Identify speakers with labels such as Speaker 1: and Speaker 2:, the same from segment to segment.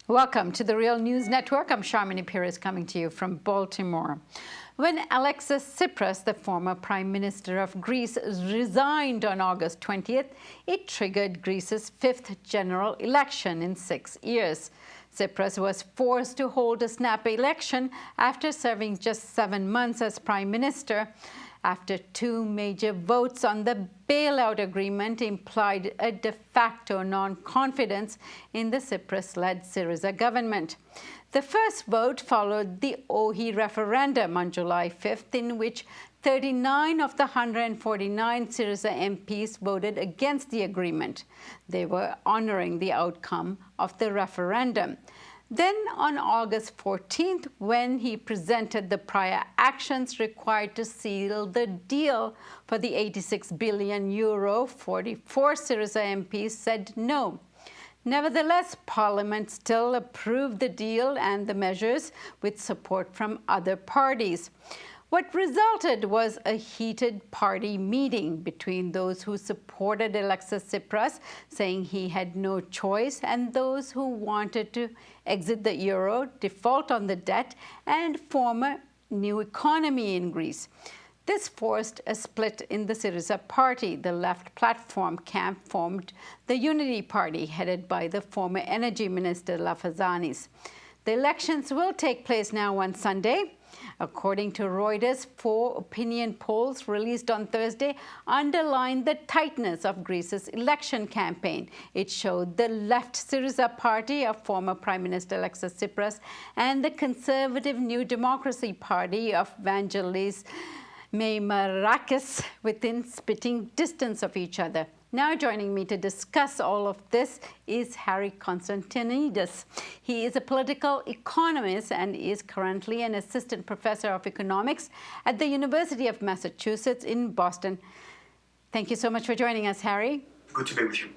Speaker 1: Welcome to the Real News Network. I'm Sharmini Pires coming to you from Baltimore. When Alexis Tsipras, the former Prime Minister of Greece, resigned on August 20th, it triggered Greece's fifth general election in 6 years. Tsipras was forced to hold a snap election after serving just 7 months as Prime Minister, after two major votes on the bailout agreement implied a de facto non-confidence in the Tsipras-led SYRIZA government. The first vote followed the OHI referendum on July 5th, in which 39 of the 149 SYRIZA MPs voted against the agreement. They were honoring the outcome of the referendum. Then on August 14th, when he presented the prior actions required to seal the deal for the €86 billion, 44 SYRIZA MPs said no. Nevertheless, Parliament still approved the deal and the measures with support from other parties. What resulted was a heated party meeting between those who supported Alexis Tsipras, saying he had no choice, and those who wanted to exit the euro, default on the debt, and form a new economy in Greece. This forced a split in the SYRIZA party. The left platform camp formed the Unity Party, headed by the former Energy Minister Lafazanis. The elections will take place now on Sunday. According to Reuters, 4 opinion polls released on Thursday underlined the tightness of Greece's election campaign. It showed the left SYRIZA party of former Prime Minister Alexis Tsipras and the conservative New Democracy Party of Vangelis Meimarakis within spitting distance of each other. Now joining me to discuss all of this is Harry Konstantinidis. He is a political economist and is currently an assistant professor of economics at the University of Massachusetts in Boston. Thank you so much for joining us, Harry.
Speaker 2: Good to be with you.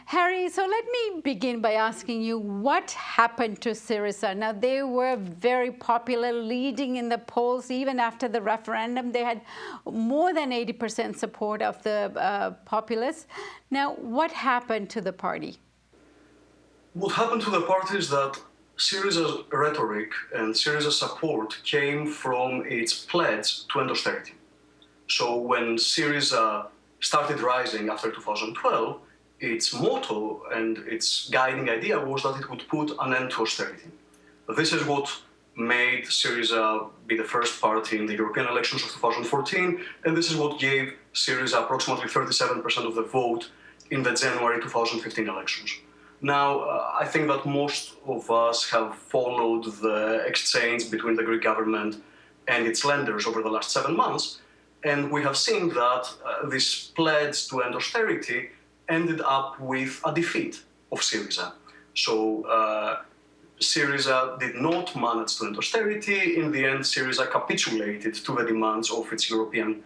Speaker 1: Harry, so let me begin by asking you what happened to SYRIZA. Now, they were very popular, leading in the polls even after the referendum. They had more than 80% support of the populace. Now, what happened to the party?
Speaker 2: What happened to the party is that SYRIZA's rhetoric and SYRIZA's support came from its pledge to end austerity. So when SYRIZA started rising after 2012, its motto and its guiding idea was that it would put an end to austerity. This is what made SYRIZA be the first party in the European elections of 2014, and this is what gave SYRIZA approximately 37% of the vote in the January 2015 elections. Now, I think that most of us have followed the exchange between the Greek government and its lenders over the last 7 months, and we have seen that this pledge to end austerity ended up with a defeat of SYRIZA. So SYRIZA did not manage to end austerity. In the end, SYRIZA capitulated to the demands of its European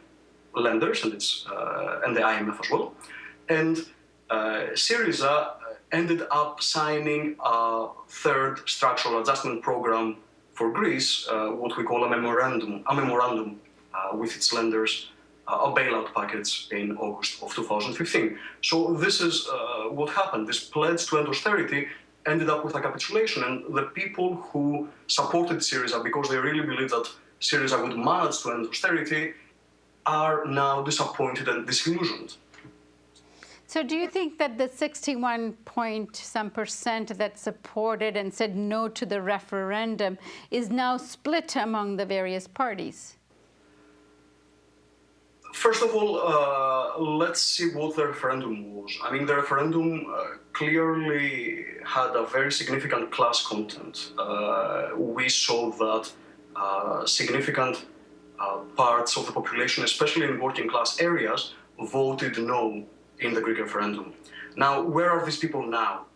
Speaker 2: lenders and the IMF as well. And SYRIZA ended up signing a third structural adjustment program for Greece, what we call a memorandum with its lenders, a bailout package in August of 2015. So this is what happened. This pledge to end austerity ended up with a capitulation, and the people who supported SYRIZA because they really believe that SYRIZA would manage to end austerity are now disappointed and disillusioned.
Speaker 1: So do you think that the 61% that supported and said no to the referendum is now split among the various parties?
Speaker 2: First of all, let's see what the referendum was. I mean, the referendum clearly had a very significant class content. We saw that significant parts of the population, especially in working class areas, voted no in the Greek referendum. Now, where are these people now?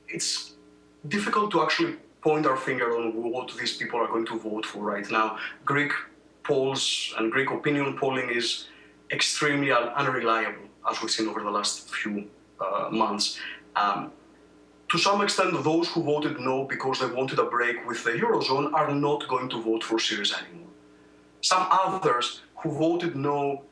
Speaker 2: It's difficult to actually point our finger on what these people are going to vote for right now. Greek polls and Greek opinion polling is extremely unreliable, as we've seen over the last few months. To some extent, those who voted no because they wanted a break with the Eurozone are not going to vote for SYRIZA anymore. Some others who voted no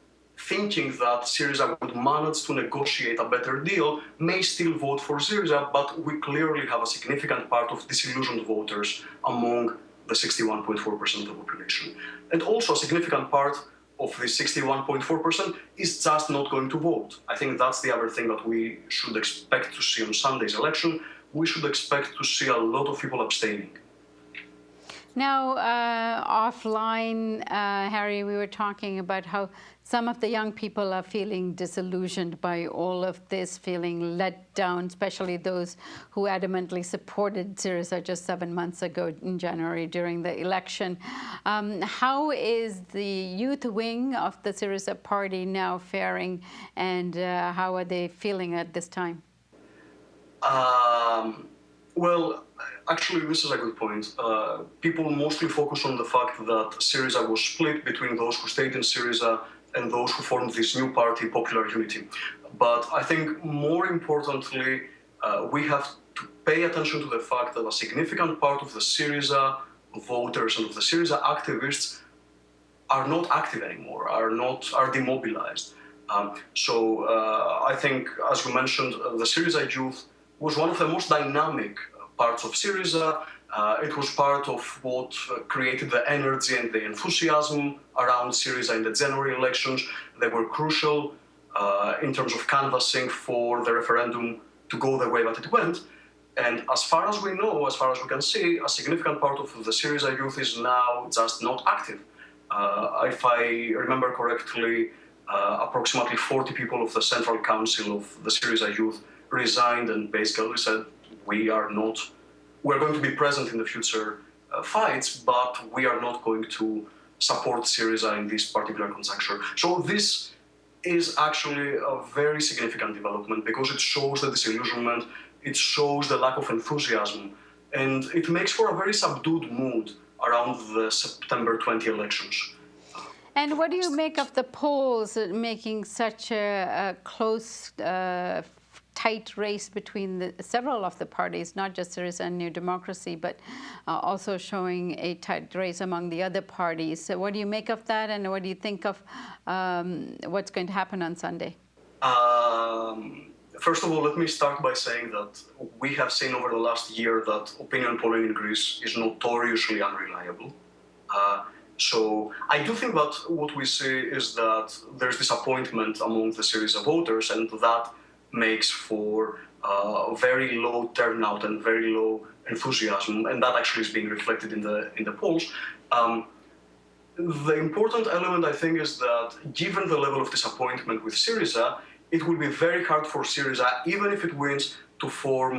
Speaker 2: thinking that SYRIZA would manage to negotiate a better deal may still vote for SYRIZA, but we clearly have a significant part of disillusioned voters among the 61.4% of the population. And also a significant part of the 61.4% is just not going to vote. I think that's the other thing that we should expect to see on Sunday's election. We should expect to see a lot of people abstaining.
Speaker 1: Now, offline, Harry, we were talking about how some of the young people are feeling disillusioned by all of this, feeling let down, especially those who adamantly supported SYRIZA just 7 months ago in January during the election. How is the youth wing of the SYRIZA party now faring, and how are they feeling at this time?
Speaker 2: Well, actually, this is a good point. People mostly focus on the fact that SYRIZA was split between those who stayed in SYRIZA and those who formed this new party, Popular Unity. But I think more importantly, we have to pay attention to the fact that a significant part of the SYRIZA voters and of the SYRIZA activists are not active anymore, are demobilized. I think, as you mentioned, the SYRIZA youth was one of the most dynamic parts of SYRIZA. It was part of what created the energy and the enthusiasm around SYRIZA in the January elections. They were crucial in terms of canvassing for the referendum to go the way that it went. And as far as we know, as far as we can see, a significant part of the SYRIZA youth is now just not active. If I remember correctly, approximately 40 people of the Central Council of the SYRIZA youth resigned and basically said, we're going to be present in the future fights, but we are not going to support SYRIZA in this particular conjuncture. So this is actually a very significant development because it shows the disillusionment, it shows the lack of enthusiasm, and it makes for a very subdued mood around the September 20 elections.
Speaker 1: And what do you make of the polls making such a close, tight race between several of the parties, not just SYRIZA and New Democracy, but also showing a tight race among the other parties? So what do you make of that, and what do you think of what's going to happen on Sunday?
Speaker 2: First of all, let me start by saying that we have seen over the last year that opinion polling in Greece is notoriously unreliable. So I do think that what we see is that there's disappointment among the SYRIZA voters, and that makes for very low turnout and very low enthusiasm, and that actually is being reflected in the polls. The important element, I think, is that given the level of disappointment with SYRIZA, it will be very hard for SYRIZA, even if it wins, to form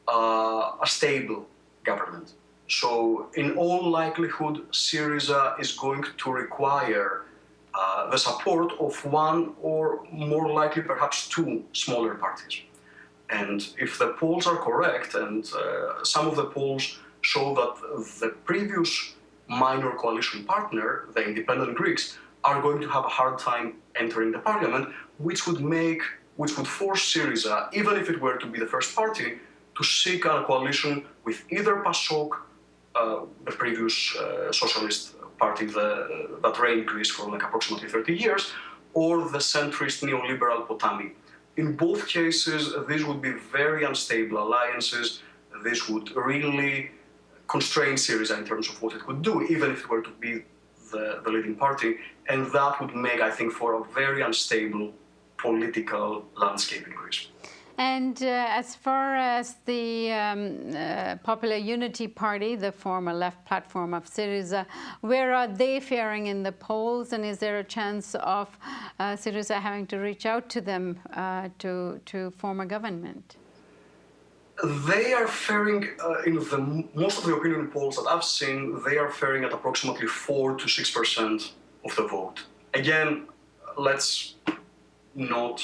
Speaker 2: a stable government. So in all likelihood, SYRIZA is going to require the support of one or more likely perhaps two smaller parties. And if the polls are correct, and some of the polls show that the previous minor coalition partner, the independent Greeks, are going to have a hard time entering the parliament, which would force SYRIZA, even if it were to be the first party, to seek a coalition with either PASOK, the previous socialist party that reigned Greece for like approximately 30 years, or the centrist neoliberal Potami. In both cases, these would be very unstable alliances. This would really constrain SYRIZA in terms of what it could do, even if it were to be the leading party. And that would make, I think, for a very unstable political landscape in Greece.
Speaker 1: And as far as the Popular Unity Party, the former left platform of SYRIZA, where are they faring in the polls? And is there a chance of SYRIZA having to reach out to them to form a government?
Speaker 2: They are faring, in most of the opinion polls that I've seen, they are faring at approximately 4 to 6% of the vote. Again, let's not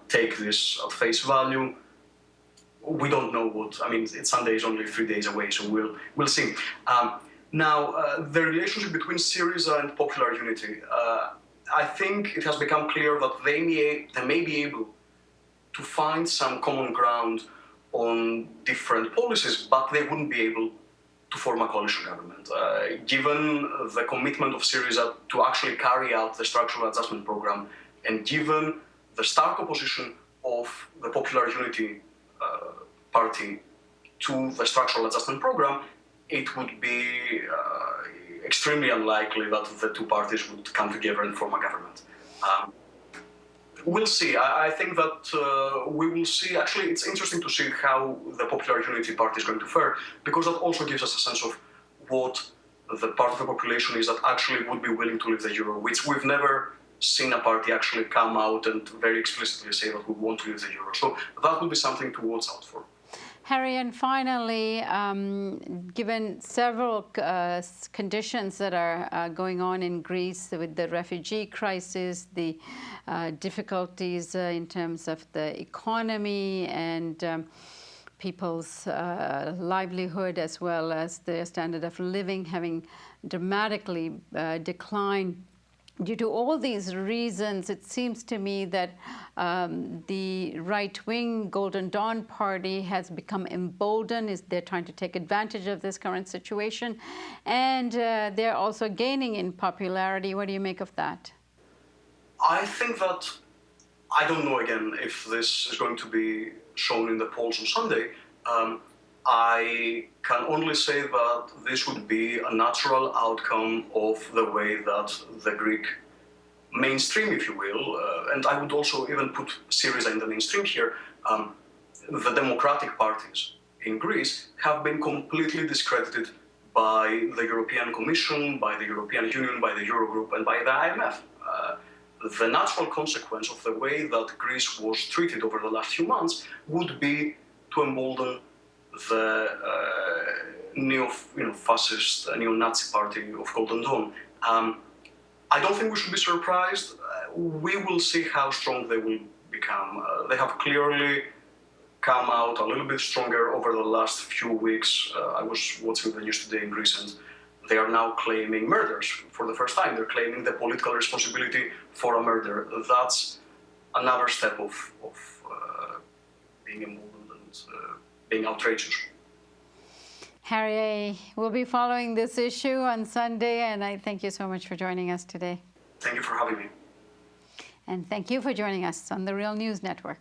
Speaker 2: take this at face value. We don't know what, I mean, Sunday is only 3 days away, so we'll see. Now, the relationship between SYRIZA and Popular Unity, I think it has become clear that they may be able to find some common ground on different policies, but they wouldn't be able to form a coalition government. Given the commitment of SYRIZA to actually carry out the structural adjustment program And given the stark opposition of the Popular Unity Party to the structural adjustment program, it would be extremely unlikely that the two parties would come together and form a government. We'll see. I think that we will see. Actually, it's interesting to see how the Popular Unity Party is going to fare, because that also gives us a sense of what the part of the population is that actually would be willing to leave the euro, which we've never seen a party actually come out and very explicitly say that we want to leave the euro. So that will be something to watch out for.
Speaker 1: Harry, and finally, given several conditions that are going on in Greece with the refugee crisis, the difficulties in terms of the economy and people's livelihood, as well as their standard of living having dramatically declined. Due to all these reasons, it seems to me that the right-wing Golden Dawn Party has become emboldened. They're trying to take advantage of this current situation, and they're also gaining in popularity. What do you make of that?
Speaker 2: I think that, I don't know again if this is going to be shown in the polls on Sunday. I can only say that this would be a natural outcome of the way that the Greek mainstream, if you will, and I would also even put SYRIZA in the mainstream here, the democratic parties in Greece have been completely discredited by the European Commission, by the European Union, by the Eurogroup, and by the IMF. The natural consequence of the way that Greece was treated over the last few months would be to embolden the neo-fascist, neo-Nazi party of Golden Dawn. I don't think we should be surprised. We will see how strong they will become. They have clearly come out a little bit stronger over the last few weeks. I was watching the news today in Greece, and they are now claiming murders for the first time. They're claiming the political responsibility for a murder. That's another step of being emboldened and being outrageous.
Speaker 1: Harry, we'll be following this issue on Sunday, and I thank you so much for joining us today.
Speaker 2: Thank you for having me.
Speaker 1: And thank you for joining us on the Real News Network.